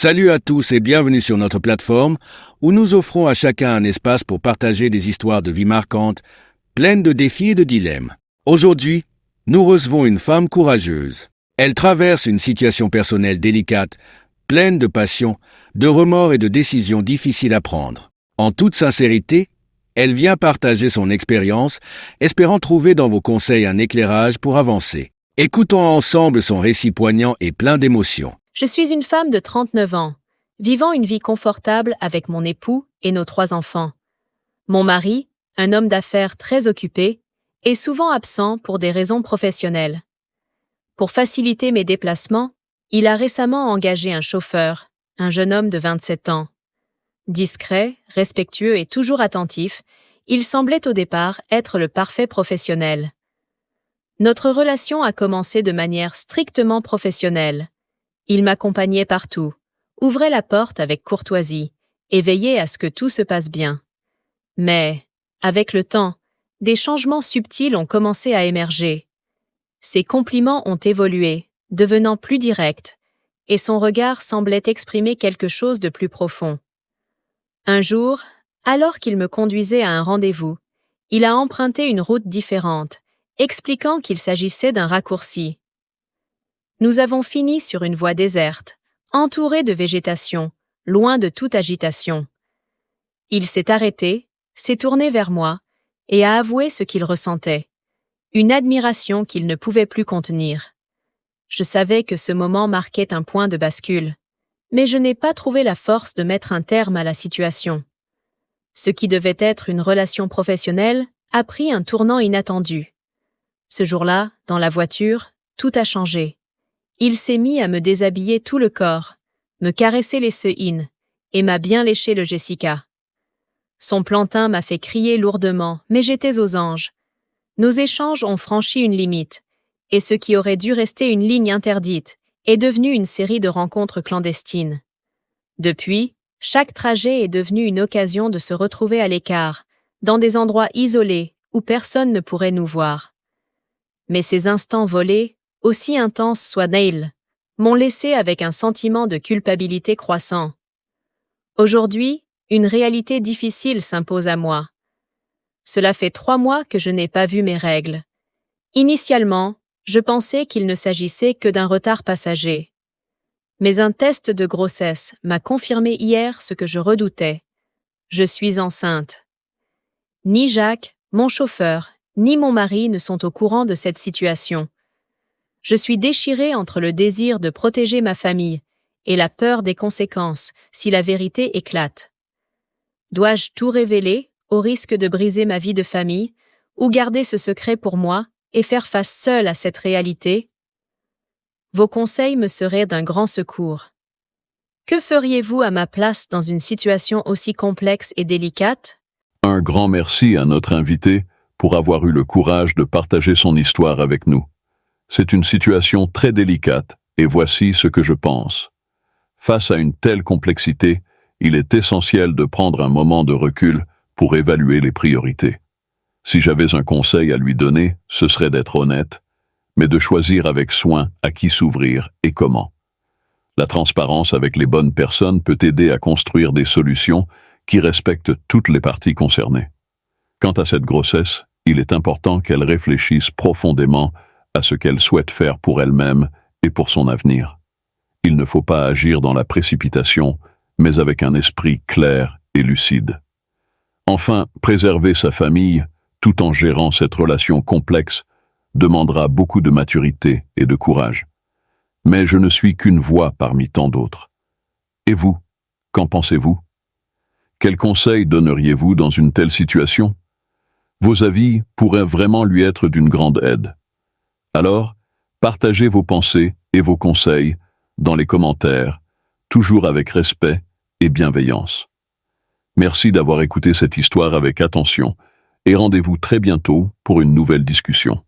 Salut à tous et bienvenue sur notre plateforme où nous offrons à chacun un espace pour partager des histoires de vie marquantes, pleines de défis et de dilemmes. Aujourd'hui, nous recevons une femme courageuse. Elle traverse une situation personnelle délicate, pleine de passion, de remords et de décisions difficiles à prendre. En toute sincérité, elle vient partager son expérience, espérant trouver dans vos conseils un éclairage pour avancer. Écoutons ensemble son récit poignant et plein d'émotions. Je suis une femme de 39 ans, vivant une vie confortable avec mon époux et nos 3 enfants. Mon mari, un homme d'affaires très occupé, est souvent absent pour des raisons professionnelles. Pour faciliter mes déplacements, il a récemment engagé un chauffeur, un jeune homme de 27 ans. Discret, respectueux et toujours attentif, il semblait au départ être le parfait professionnel. Notre relation a commencé de manière strictement professionnelle. Il m'accompagnait partout, ouvrait la porte avec courtoisie et veillait à ce que tout se passe bien. Mais, avec le temps, des changements subtils ont commencé à émerger. Ses compliments ont évolué, devenant plus directs, et son regard semblait exprimer quelque chose de plus profond. Un jour, alors qu'il me conduisait à un rendez-vous, il a emprunté une route différente, expliquant qu'il s'agissait d'un raccourci. Nous avons fini sur une voie déserte, entourée de végétation, loin de toute agitation. Il s'est arrêté, s'est tourné vers moi et a avoué ce qu'il ressentait, une admiration qu'il ne pouvait plus contenir. Je savais que ce moment marquait un point de bascule, mais je n'ai pas trouvé la force de mettre un terme à la situation. Ce qui devait être une relation professionnelle a pris un tournant inattendu. Ce jour-là, dans la voiture, tout a changé. Il s'est mis à me déshabiller tout le corps, me caresser les seins et m'a bien léché le Jessica. Son plantain m'a fait crier lourdement, mais j'étais aux anges. Nos échanges ont franchi une limite, et ce qui aurait dû rester une ligne interdite est devenu une série de rencontres clandestines. Depuis, chaque trajet est devenu une occasion de se retrouver à l'écart, dans des endroits isolés où personne ne pourrait nous voir. Mais ces instants volés, aussi intenses soient-ils, m'ont laissé avec un sentiment de culpabilité croissant. Aujourd'hui, une réalité difficile s'impose à moi. Cela fait 3 mois que je n'ai pas vu mes règles. Initialement, je pensais qu'il ne s'agissait que d'un retard passager. Mais un test de grossesse m'a confirmé hier ce que je redoutais. Je suis enceinte. Ni Jacques, mon chauffeur, ni mon mari ne sont au courant de cette situation. Je suis déchirée entre le désir de protéger ma famille et la peur des conséquences si la vérité éclate. Dois-je tout révéler au risque de briser ma vie de famille ou garder ce secret pour moi et faire face seule à cette réalité? Vos conseils me seraient d'un grand secours. Que feriez-vous à ma place dans une situation aussi complexe et délicate? Un grand merci à notre invité pour avoir eu le courage de partager son histoire avec nous. C'est une situation très délicate, et voici ce que je pense. Face à une telle complexité, il est essentiel de prendre un moment de recul pour évaluer les priorités. Si j'avais un conseil à lui donner, ce serait d'être honnête, mais de choisir avec soin à qui s'ouvrir et comment. La transparence avec les bonnes personnes peut aider à construire des solutions qui respectent toutes les parties concernées. Quant à cette grossesse, il est important qu'elle réfléchisse profondément à ce qu'elle souhaite faire pour elle-même et pour son avenir. Il ne faut pas agir dans la précipitation, mais avec un esprit clair et lucide. Enfin, préserver sa famille, tout en gérant cette relation complexe, demandera beaucoup de maturité et de courage. Mais je ne suis qu'une voix parmi tant d'autres. Et vous, qu'en pensez-vous? Quels conseils donneriez-vous dans une telle situation? Vos avis pourraient vraiment lui être d'une grande aide. Alors, partagez vos pensées et vos conseils dans les commentaires, toujours avec respect et bienveillance. Merci d'avoir écouté cette histoire avec attention et rendez-vous très bientôt pour une nouvelle discussion.